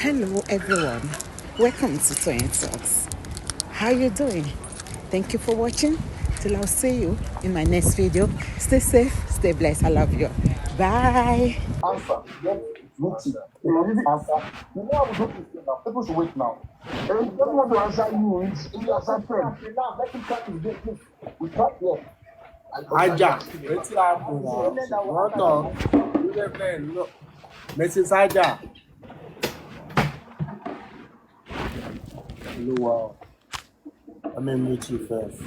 Hello everyone, welcome to Toyeen Talks. How you doing? Thank you for watching. Till I'll see you in my next video. Stay safe, stay blessed. I love you. Bye. Answer. Yes, waiting. You already answer. You know how we do this thing now. People should wait now. And he doesn't want to answer you. It's your answer. Now, let him cut his game, please. We cut here. Aja, wetin happen now? What talk? You dey blame? No, Mrs. Aja. Hello, wow. Let me meet you first.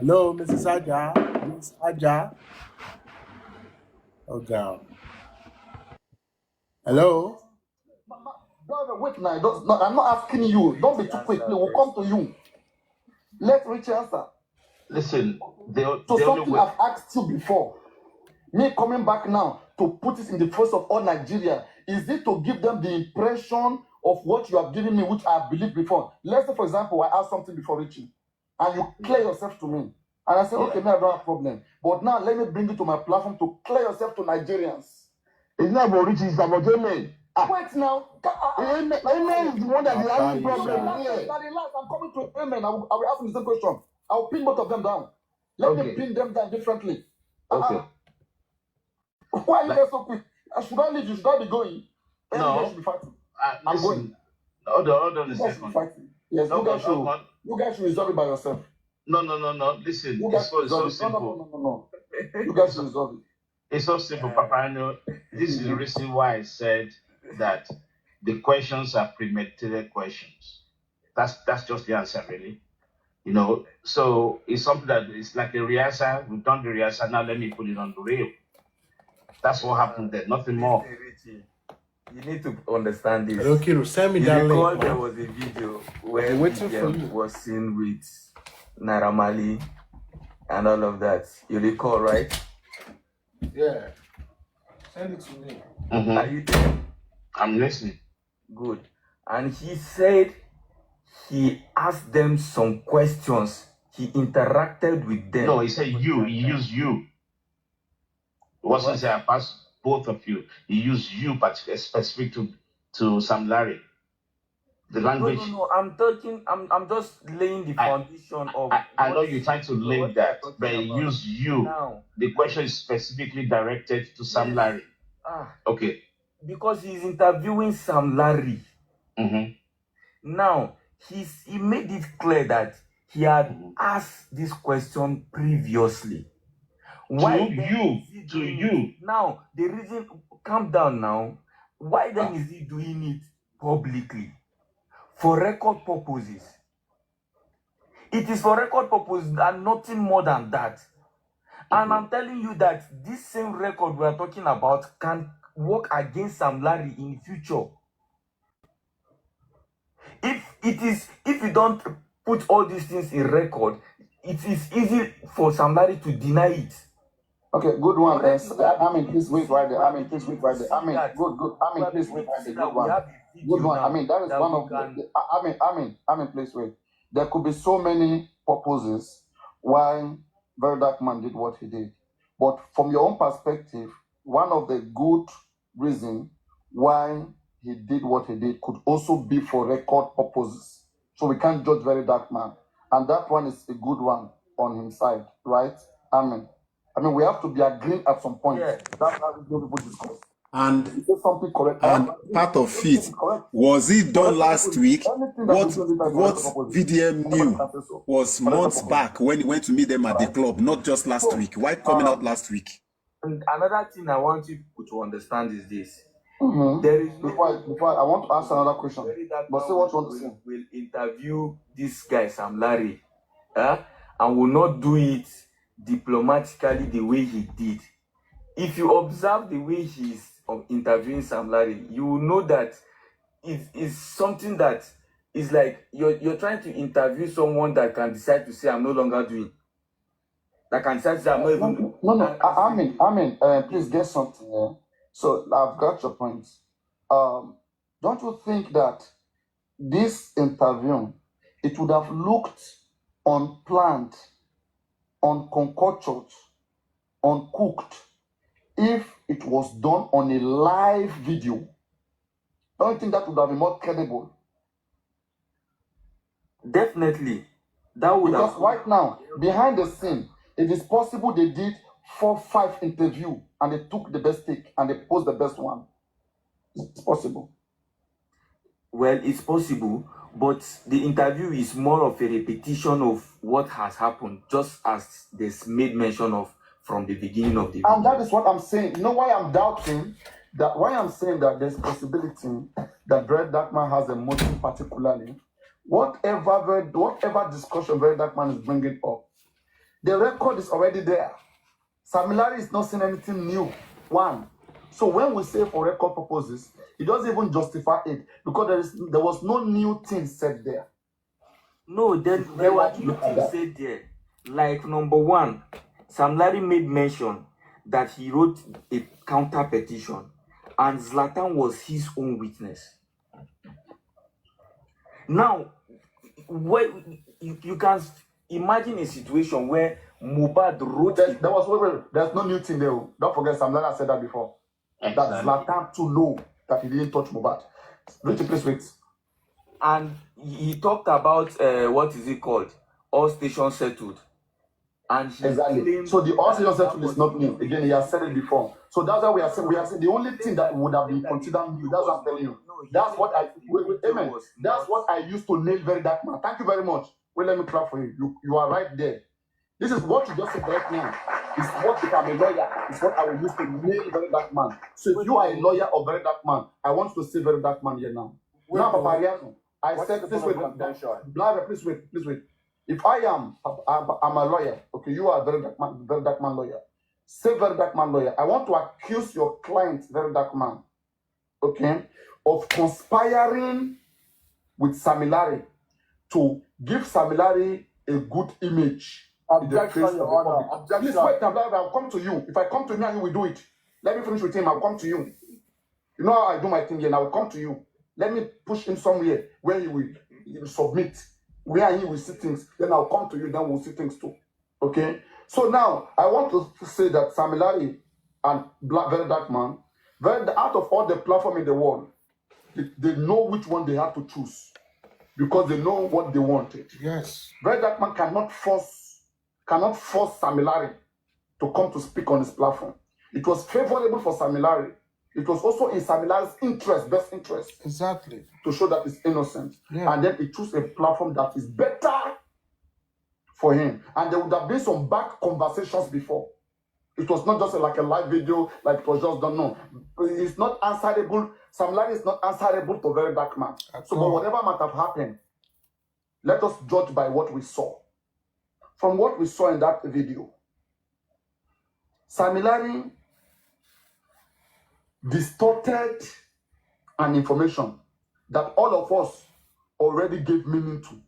Hello, Mrs. Aja. Miss Aja. Oh, God. Hello. No, wait now. I'm not asking you. Don't be too quick. We'll come to you. Let Rich answer. Listen, So something I've asked you before. Me coming back now to put it in the face of all Nigeria, is it to give them the impression of what you have given me, which I believed before? Let's say, for example, I asked something before Richie, and you clear yourself to me. And I say, okay, me, I don't have a problem. But now let me bring you to my platform to clear yourself to Nigerians. It's not about Richie, it's about Jene. Wait now. Amen is the one that is having problem here. Relax, I'm coming to Amen. I will ask him the same question. I'll pin both of them down. Let me pin them down differently. Okay. Why are you there so quick? Should I leave? You should I be going? No. You guys should be fighting. I'm going. Hold on a second. Yes, No, you guys should resolve it by yourself. No. Listen, it's so simple. No. You guys should resolve it. It's so simple, Papa. I know this is the reason why I said that the questions are premeditated questions. That's just the answer, really. You know, so it's something that is like a rehearsal. We've done the rehearsal, now let me put it on the reel. That's what happened there, nothing more. Richie, you need to understand this. Okay, send me that link. There was a video where William was seen with Naira Marley and all of that. You recall, right? Yeah. Send it to me. Mm-hmm. Are you there? I'm listening. Good. And he said he asked them some questions. He interacted with them. No, he said you. He used you. It wasn't say I passed both of you. He used you, but specific to Sam Larry. The language. No. I'm just laying the foundation of. I know you're trying to lay that, but he used you. Now, the question is specifically directed to Sam Larry. Okay. Because he's interviewing Sam Larry. Mm-hmm. Now, he made it clear that he had asked this question previously. To you. Now, the reason, calm down now. Why then is he doing it publicly? For record purposes. It is for record purposes and nothing more than that. And I'm telling you that this same record we are talking about can work against Sam Larry in the future. If you don't put all these things in record, it is easy for Sam Larry to deny it. Okay, good one. Please wait right there. Please wait right there. Good. Please wait right there. Good one. Good one. That is one of the. Please wait. There could be so many purposes why Verydarkman did what he did, but from your own perspective, one of the good reasons why he did what he did could also be for record purposes. So we can't judge Verydarkman, and that one is a good one on his side, right? We have to be agreeing at some point. Yeah. That's how we do people discuss. And something correct. And part of it, was it done last week? What VDM knew was months back when he went to meet them at the club, not just last week. Why coming out last week? And another thing I want you to understand is this. There is before I want to ask another question. But say what you want to say. We'll interview this guy Sam Larry, and will not do it diplomatically the way he did. If you observe the way he's interviewing Sam Larry, you will know that it is something that is like you're trying to interview someone that can decide to say I'm no longer doing. That can decide to say I'm not even. No. Please get something here. So I've got your point. Don't you think that this interview, it would have looked unplanned, unconcocted, uncooked if it was done on a live video? Don't you think that would have been more credible? Definitely. That would Because have. right now, behind the scene, it is possible they did 4-5 interviews and they took the best take and they post the best one. It's possible. Well, it's possible, but the interview is more of a repetition of what has happened, just as this made mention of from the beginning of the video. And that is what I'm saying. You know why I'm doubting that? Why I'm saying that there's possibility that Verydarkman has a motive, particularly whatever discussion Verydarkman is bringing up, the record is already there. Sam Larry is not saying anything new. One. So when we say for record purposes, it doesn't even justify it because there was no new thing said there. No, there were two things said there. Like number one, Sam Larry made mention that he wrote a counter petition and Zlatan was his own witness. Now, you can imagine a situation where Mohbad wrote there's no new thing there. Don't forget, Sam Larry said that before. Exactly. That Zlatan to know that he didn't touch Mohbad. Please wait. And he talked about what is it called? All stations settled. And he exactly. So the all stations settled is not new. Again, he has said it before. So that's why we are saying the only thing that would have been considered new. That's what I'm telling you. That's what amen. That's what I used to nail Verydarkman. Thank you very much. Well, let me clap for you. You are right there. This is what you just said right now. It's what if I'm a lawyer. It's what I will use to nail Verydarkman. So if you are a lawyer of Verydarkman, I want you to say Verydarkman here now. Now, Papa, I said, please wait. Please wait. If I'm a lawyer, okay, you are a Verydarkman lawyer. Say Verydarkman lawyer. I want to accuse your client, Verydarkman, okay, of conspiring with Sam Larry to give Sam Larry a good image. Objection, Your Honor. Objection. Please wait, I'll come to you. If I come to you and you will do it, let me finish with him. I'll come to you. You know how I do my thing here, and I will come to you. Let me push him somewhere where he will submit, where he will see things. Then I'll come to you, then we'll see things too. Okay? So now, I want to say that Sam Larry and Verydarkman, out of all the platforms in the world, they know which one they have to choose because they know what they wanted. Yes. Verydarkman cannot force Sam Larry to come to speak on his platform. It was favorable for Sam Larry. It was also in Sam Larry's best interest. Exactly. To show that he's innocent. Yeah. And then he chose a platform that is better for him. And there would have been some back conversations before. It was not just like a live video, like it was just done. No. It's not answerable. Sam Larry is not answerable to Verydarkman. So, but whatever might have happened, let us judge by what we saw. From what we saw in that video, Sam Larry distorted an information that all of us already gave meaning to.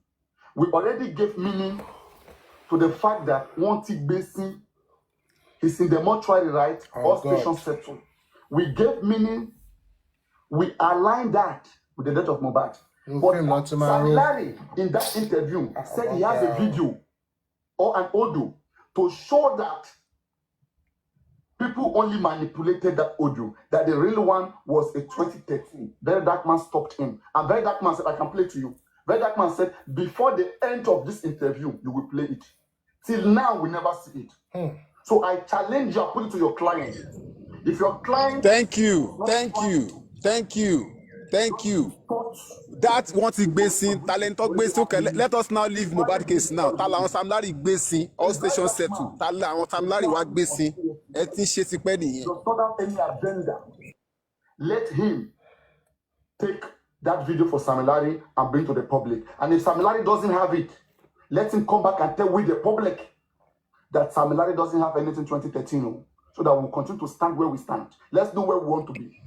We already gave meaning to the fact that Wanti Basin is in the mortuary, right? All stations settled. We gave meaning, we aligned that with the death of Mohbad. But Sam Larry, in that interview, said he has a video or an audio to show that people only manipulated that audio, that the real one was a 2013. Verydarkman stopped him. And Verydarkman said, I can play to you. Verydarkman said, before the end of this interview, you will play it. Till now, we never see it. So I challenge you, I put it to your client. If your client... Thank you. That wants to be seen, talent talk based. Okay, let us now leave Mohbad case now. Tala on Sam Larry gbèsè, all stations settled. Tala on Sam Larry wa gbèsè. Ẹ ti ṣe ti pẹ́ nìyẹn. Does not have any agenda. Let him take that video for Sam Larry and bring to the public. And if Sam Larry doesn't have it, let him come back and tell with the public that Sam Larry doesn't have anything 2013. So that we'll continue to stand where we stand. Let's know where we want to be.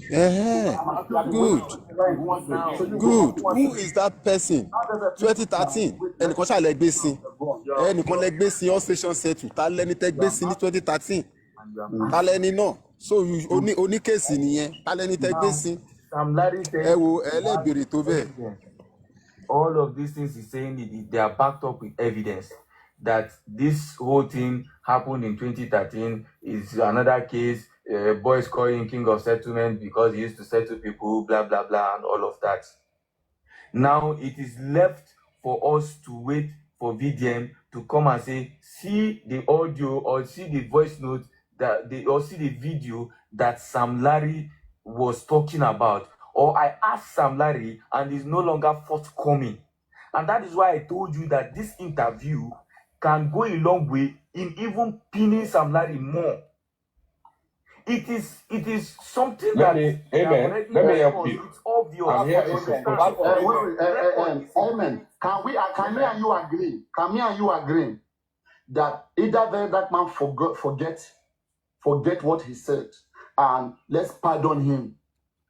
Good. Who is that person? 2013. Ẹnìkan ṣàlẹ̀ gbé sí. Ẹnìkan lẹ gbé sí all station settle. Ta lẹni tẹ gbé sí ní 2013. Ta lẹni náà. So oníkèsì nìyẹn. Ta lẹni tẹ gbé sí. Ẹ wo ẹlẹ́bìrì tó bẹ́ẹ̀. All of these things he's saying, they are backed up with evidence that this whole thing happened in 2013 is another case. boys call him king of settlement because he used to settle people, blah, blah, blah, and all of that. Now it is left for us to wait for VDM to come and say, see the audio or see the voice note or see the video that Sam Larry was talking about. Or I asked Sam Larry and is no longer forthcoming. And that is why I told you that this interview can go a long way in even pinning Sam Larry more. It is something Let that me help you. It's obvious. I'm here to support you. Amen. Can me and you agree? Can me and you agree that either Verydarkman forget what he said, and let's pardon him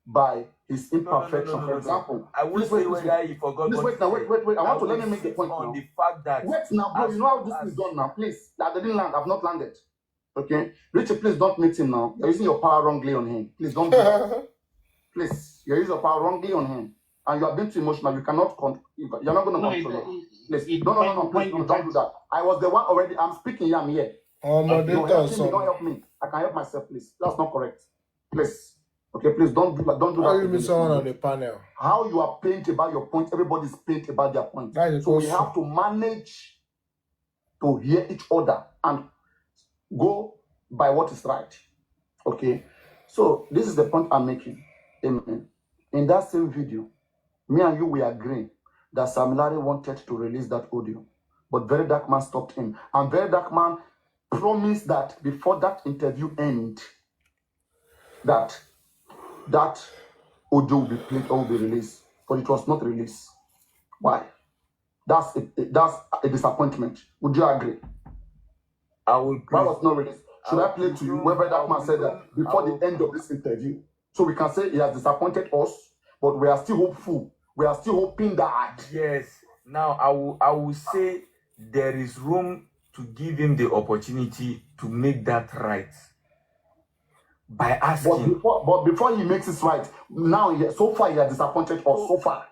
by his imperfection. For example, I will say whether he forgot. Wait. I want to let me make the point on now. the fact that Wait now, bro. You know how this is done now. Please, I didn't land. I've not landed. Okay, Richard, please don't meet him now. You're using your power wrongly on him. Please don't do that. Please, you're using your power wrongly on him, and you are being too emotional. You cannot you're not going to control it. Please, no, please, don't do that. I was the one already. I'm speaking. I'm here. Don't help me. I can help myself, please. That's not correct. Please. Okay, please don't do that. Don't do that. How you miss someone on the panel? How you are pained about your point, everybody's pained about their point. So we have to manage to hear each other and go by what is right. Okay. So this is the point I'm making. Amen. In that same video, me and you we agree that Sam Larry wanted to release that audio, but Verydarkman stopped him. And Verydarkman promised that before that interview end, that audio will be played or will be released, but it was not released. Why? That's a disappointment. Would you agree? I would. Why was not released? Should I play to you where Verydarkman said that before the end of this interview, so we can say he has disappointed us, but we are still hopeful. We are still hoping that. Yes. Now I will say there is room to give him the opportunity to make that right. By asking. But before he makes it right, now so far he has disappointed us. So far,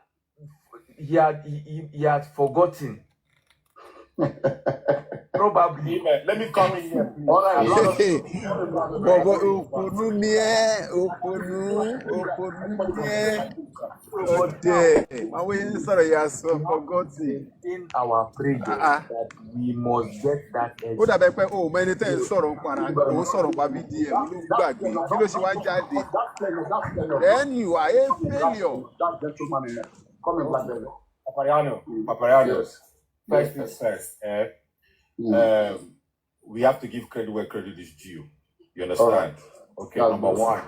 he had forgotten. Probably. Let me come in here. All right. In our prayer that we must get that edge. Ó dàbẹ̀ pé o mọ ẹni tẹ́ ń sọ̀rọ̀ nípa VDM ló gbàgbé kí ló ṣe wá jáde. Then you are a failure. That gentleman in there. Come in, Blackberry. Papariano. Yes. First things first. We have to give credit where credit is due. You understand? Right. Okay. That's Number good. one.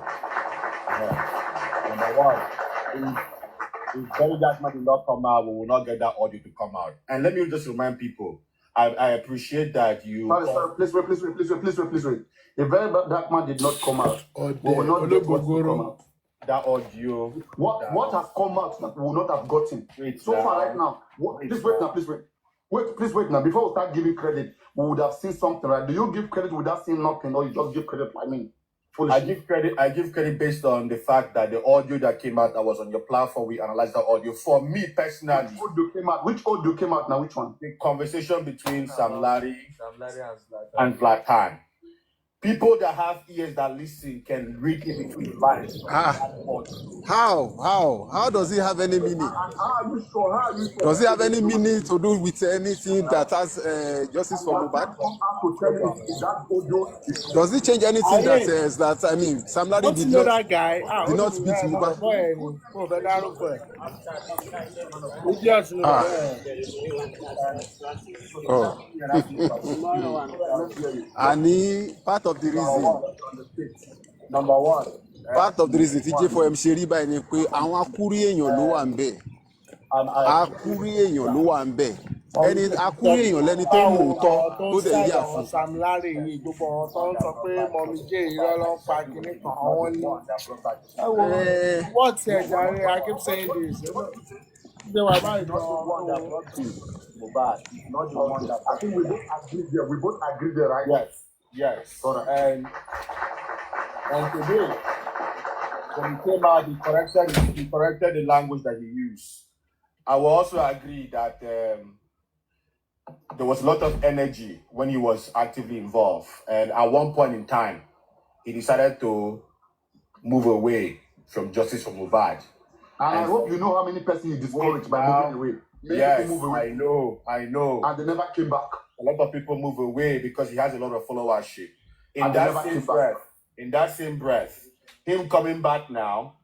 If Verydarkman did not come out, we will not get that audio to come out. And let me just remind people, I appreciate that you. Sorry, please wait. If Verydarkman did not come out, we will not get what will come out. That audio. What has come out that we will not have gotten so far right now? Please wait now. Before we start giving credit, we would have seen something, right? Do you give credit without seeing nothing, or you just give credit? I give credit based on the fact that the audio that came out that was on your platform, we analyzed the audio. For me personally, which audio came out now? Which one? The conversation between Sam Larry and Zlatan. People that have ears that listen can read in between lines. How does it have any meaning? Does it have any meaning to do with anything that has justice for Mohbad? Does it change anything that Sam Larry did not beat Mohbad? And part of the reason. Number one. Part of the reason TJ4M ṣe rí báyìí ni pé àwọn akúrí èèyàn ló wà ń bẹ̀. Akúrí èèyàn ló wà ń bẹ̀. Ẹni akúrí èèyàn lẹ́ni tó mú òótọ́ tó dẹ̀ yà fún. Sam Larry yìí gbogbo àwọn tó ń sọ pé mọ̀mí jẹ́ irọ́ ló ń pa kinní kan àwọn ní. Wọ́n ti ẹ̀jà rẹ̀, I keep saying this. They were báyìí gan-an. Mohbad, not the one that. I think we both agree there, right? Yes. And today, when he came out, he corrected the language that he used. I will also agree that there was a lot of energy when he was actively involved. And at one point in time, he decided to move away from justice for Mohbad. And I hope you know how many persons he discouraged by moving away. Many Yes, people move away. I know. And they never came back. A lot of people move away because he has a lot of followership. And they never came back. In that same breath, him coming back now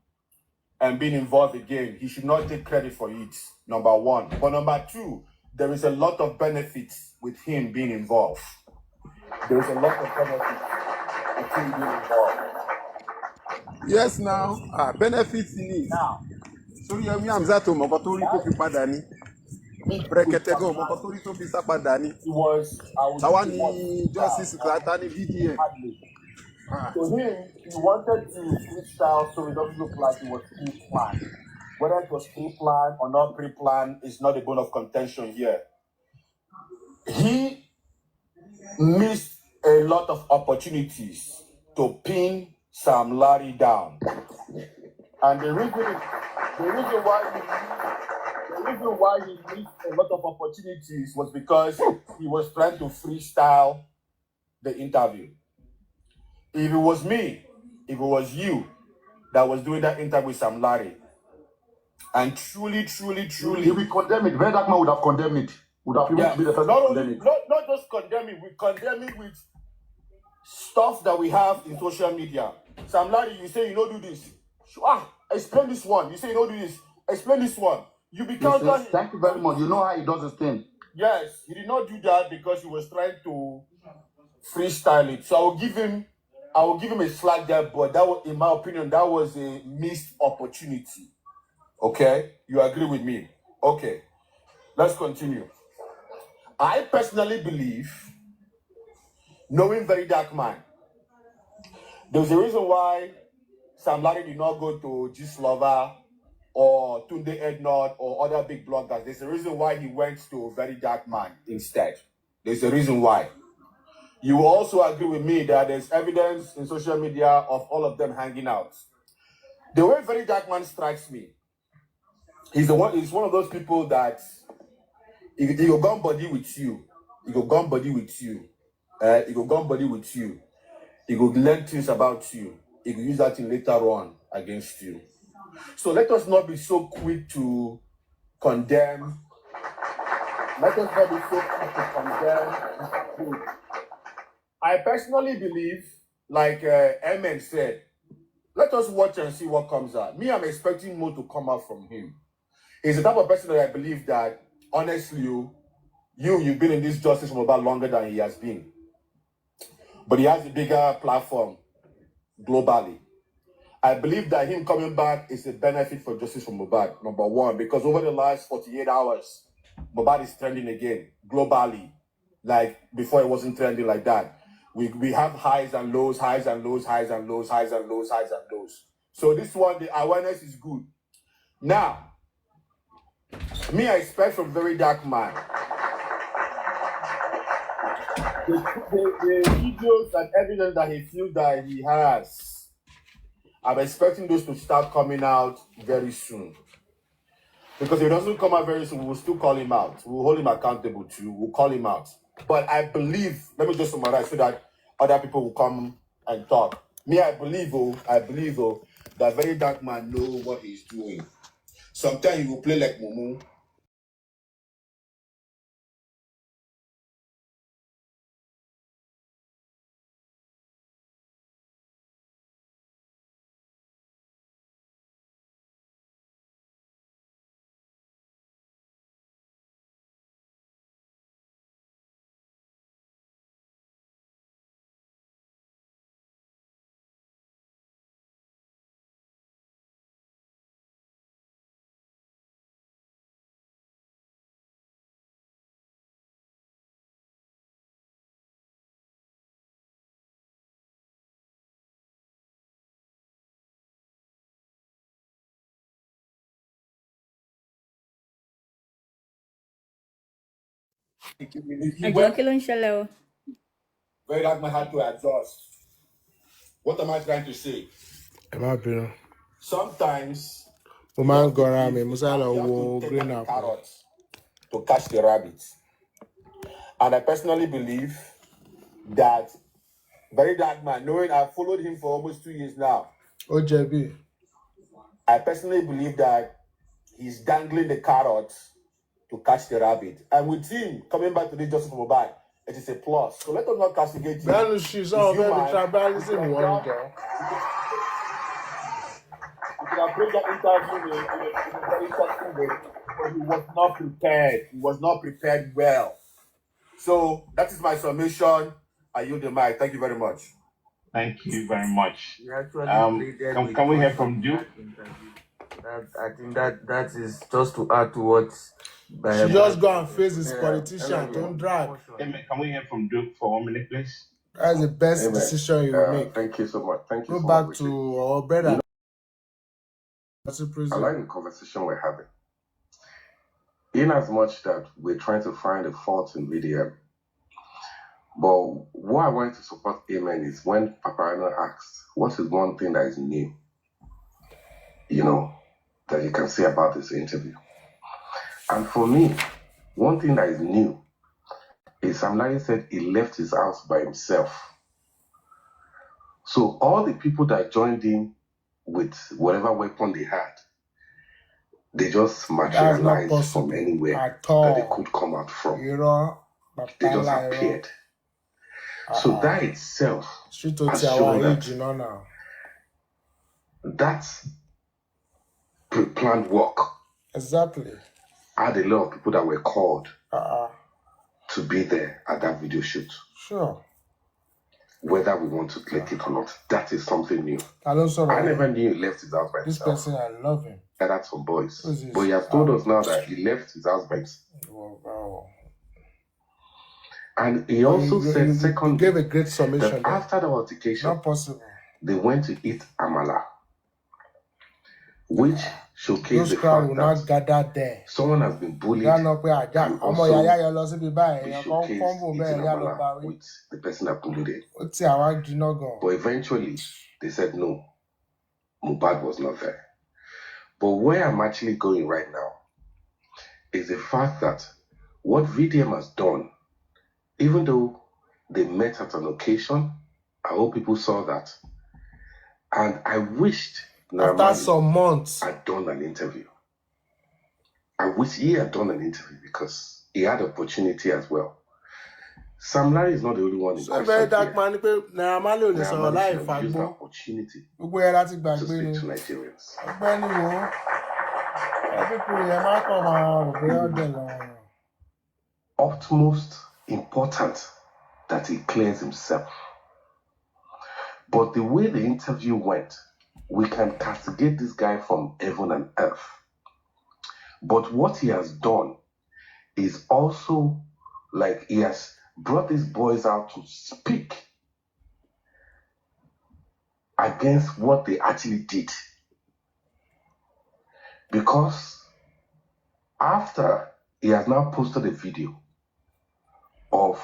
and being involved again, he should not take credit for it, number one. But number two, there is a lot of benefits with him being involved. There is a lot of benefits with him being involved. Yes, now benefits ni. Sórí Yẹmí Hamzat ò mọ̀kọ́ tó rí tó fi padà ní. Brekete gan ò mọ̀kọ́ tó rí tó fi sá padà ní. Táwa ni Justice Krata ní VDM. To him, he wanted to freestyle so it doesn't look like it was pre-planned. Whether it was pre-planned or not pre-planned is not a bone of contention here. He missed a lot of opportunities to pin Sam Larry down. And the reason why he missed a lot of opportunities was because he was trying to freestyle the interview. If it was me, if it was you that was doing that interview with Sam Larry, and truly, If we condemn it, Verydarkman would have condemned it. Would have even been the first to condemn it. not just condemn it, we condemn it with stuff that we have in social media. Sam Larry, you say you don't do this. Explain this one. You say you don't do this. Explain this one. You become Yes, thank you very much. You know how he does his thing. Yes, he did not do that because he was trying to freestyle it. So I will give him a slack there, but that was, in my opinion, that was a missed opportunity. Okay? You agree with me? Okay. Let's continue. I personally believe, knowing Verydarkman, there's a reason why Sam Larry did not go to Gistlover or Tunde Ednord or other big bloggers. There's a reason why he went to Verydarkman instead. There's a reason why. You will also agree with me that there's evidence in social media of all of them hanging out. The way Verydarkman strikes me, he's one of those people that he go gun body with you. He go gun body with you. He go gun body with you. He go learn things about you. He will use that thing later on against you. So let us not be so quick to condemn. Let us not be so quick to condemn. I personally believe, like Emen said, let us watch and see what comes out. Me, I'm expecting more to come out from him. He's the type of person that I believe that, honestly, you've been in this justice for about longer than he has been. But he has a bigger platform globally. I believe that him coming back is a benefit for justice for Mohbad, number one, because over the last 48 hours, Mohbad is trending again, globally. Like, before it wasn't trending like that. We have highs and lows, highs and lows, highs and lows, highs and lows, highs and lows. So this one, the awareness is good. Now, me, I expect from Verydarkman, the videos and evidence that he feels that he has, I'm expecting those to start coming out very soon. Because if it doesn't come out very soon, we will still call him out. We'll hold him accountable too. We'll call him out. But I believe, let me just summarize so that other people will come and talk. Me, I believe that Verydarkman know what he's doing. Sometimes he will play like Mumu. Verydarkman had to adjust. What am I trying to say? Sometimes you have to take the carrot to catch the rabbit. And I personally believe that Verydarkman, knowing I followed him for almost 2 years now, OJB. I personally believe that he's dangling the carrot to catch the rabbit. And with him coming back to the justice for Mobile, it is a plus. So let us not castigate him. Ben, she's all over the tribalism one girl. You could have played that interview in a very interesting way, but he was not prepared. He was not prepared well. So that is my summation. I yield the mic. Thank you very much. Thank you very much. He actually Can we hear from Duke? I think that is just to add to what. She just go and face this politician. Don't drag. Can we hear from Duke for 1 minute, please? That's the best decision you will make. Thank you so much. Thank you Go so back much. to our brother. I like the conversation we're having. In as much that we're trying to find a fault in VDM, but what I wanted to support Amen is when Paparano asks, what is one thing that is new, that you can say about this interview? And for me, one thing that is new is Sam Larry said he left his house by himself. So all the people that joined him with whatever weapon they had, they just materialized from anywhere that they could come out from. They just appeared. So that itself has shown that that's pre-planned work. Exactly. I had a lot of people that were called to be there at that video shoot. Sure. Whether we want to click it or not, that is something new. I never knew he left his house by himself. This person, I love him. And that's some boys. But he has told us now that he left his house by himself. Wow. And he also said, secondly, he gave a great summation that after the altercation, not possible. They went to eat amala, which showcased the crowd fact will that not gather there. Someone has been bullied. And also showcased eating amala with the person that bullied him. But eventually, they said no, Mohbad was not there. But where I'm actually going right now is the fact that what VDM has done, even though they met at an occasion, I hope people saw that. And I wished after some months had done an interview. I wish he had done an interview because he had opportunity as well. Sam Larry is not the only one in question here. Verydarkman Naramali used the opportunity to speak to Nigerians. Utmost important that he clears himself. But the way the interview went, we can castigate this guy from heaven and earth. But what he has done is also like he has brought these boys out to speak against what they actually did. Because after he has now posted a video of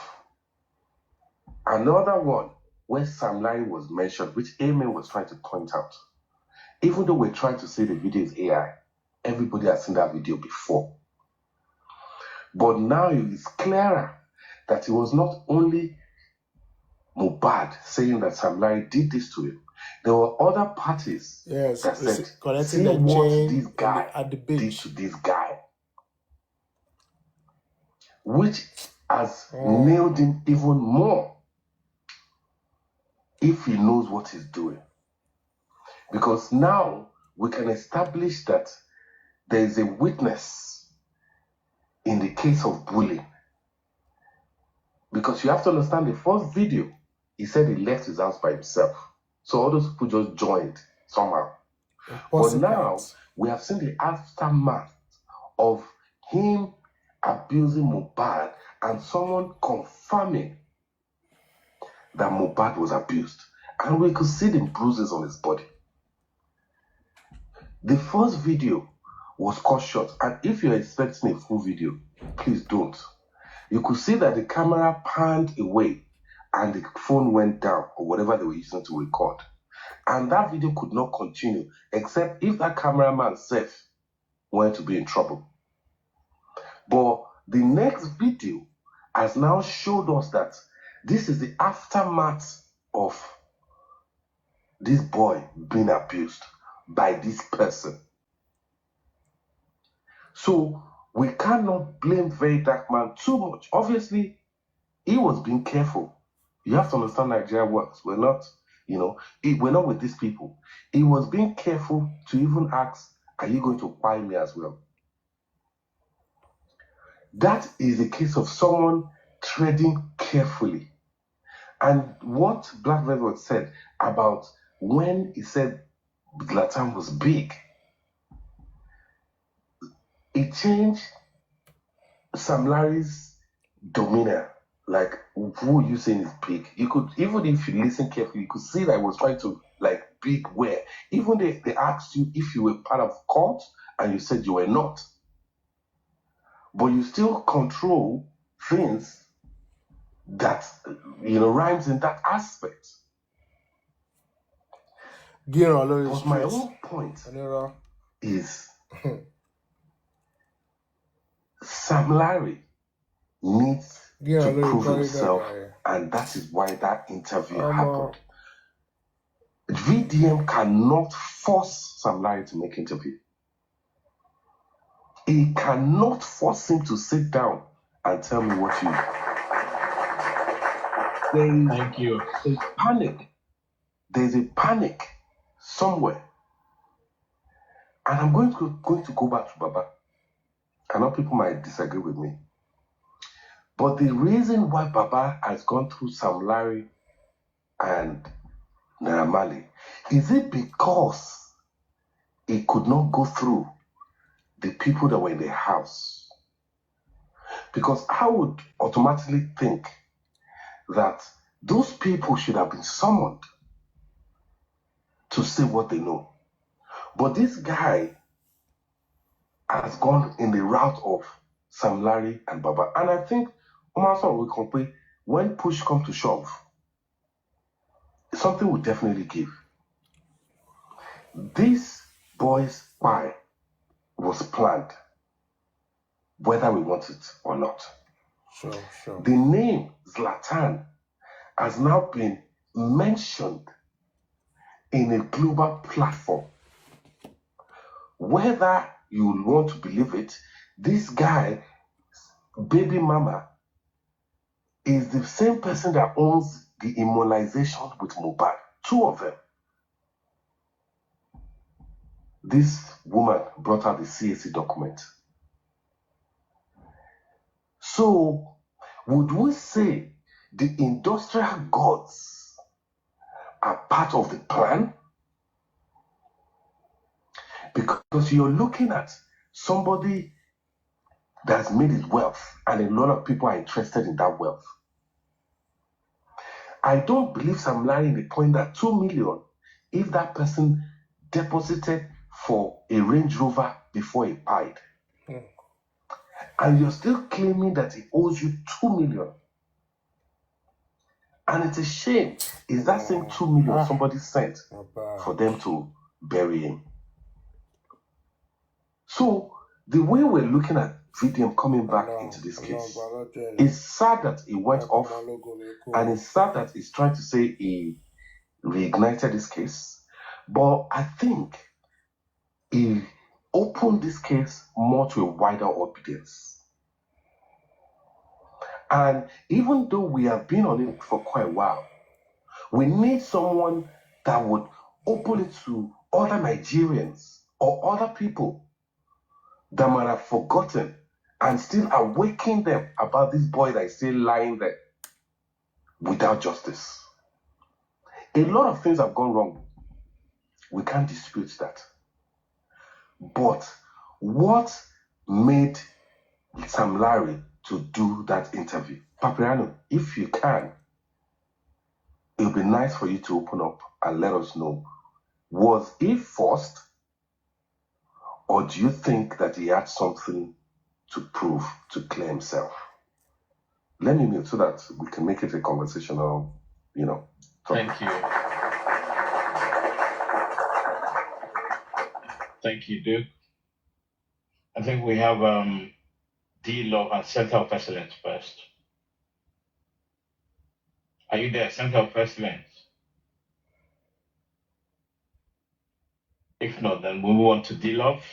another one where Sam Larry was mentioned, which Amen was trying to point out. Even though we're trying to say the video is AI, everybody has seen that video before. But now it is clearer that it was not only Mohbad saying that Sam Larry did this to him. There were other parties that said, see what this guy did to this guy. Which has nailed him even more if he knows what he's doing. Because now we can establish that there is a witness in the case of bullying. Because you have to understand the first video, he said he left his house by himself. So all those people just joined somehow. But now we have seen the aftermath of him abusing Mohbad and someone confirming that Mohbad was abused. And we could see the bruises on his body. The first video was cut short. And if you're expecting a full video, please don't. You could see that the camera panned away and the phone went down or whatever they were using to record. And that video could not continue except if that cameraman self wanted to be in trouble. But the next video has now showed us that this is the aftermath of this boy being abused by this person. So we cannot blame Verydarkman too much. Obviously, he was being careful. You have to understand Nigeria works. We're not, we're not with these people. He was being careful to even ask, are you going to buy me as well? That is a case of someone treading carefully. And what Black Velvet said about when he said Zlatan was big, it changed Sam Larry's demeanor. Like, who you saying is big? You could, even if you listen carefully, you could see that he was trying to, like, big where. Even they asked you if you were part of cult and you said you were not. But you still control things that, rhymes in that aspect. But my whole point is Sam Larry needs to prove himself, and that is why that interview happened. VDM cannot force Sam Larry to make interview. He cannot force him to sit down and tell me what you. Thank you. There's panic. There's a panic somewhere, and I'm going to go back to Baba. I know people might disagree with me, but the reason why Baba has gone through Sam Larry and Naira Marley, is it because he could not go through the people that were in the house? Because I would automatically think that those people should have been summoned to say what they know. But this guy has gone in the route of Sam Larry and Baba. And I think Omason will complain, when push comes to shove, something will definitely give. This boy's spy was planned, whether we want it or not. Sure. The name Zlatan has now been mentioned in a global platform. Whether you want to believe it, this guy, baby mama, is the same person that owns the immunization with Mohbad. Two of them. This woman brought out the CAC document. So, would we say the industrial gods are part of the plan? Because you're looking at somebody that's made his wealth, and a lot of people are interested in that wealth. I don't believe Sam Larry in the point that 2 million, if that person deposited for a Range Rover before he died, and you're still claiming that he owes you 2 million. And it's a shame. Is that same 2 million somebody sent for them to bury him? So the way we're looking at VDM coming back into this case, it's sad that he went off, and it's sad that he's trying to say he reignited this case. But I think he opened this case more to a wider audience. And even though we have been on it for quite a while, we need someone that would open it to other Nigerians or other people that might have forgotten, and still awaken them about this boy that is still lying there without justice. A lot of things have gone wrong. We can't dispute that. But what made Sam Larry to do that interview? Papriano, if you can, it would be nice for you to open up and let us know. Was he forced, or do you think that he had something to prove to clear himself? Let me mute so that we can make it a conversational, talk. Thank you. Thank you, Duke. I think we have D-Love and Center of Excellence first. Are you there, Center of Excellence? If not, then we move on to D-Love.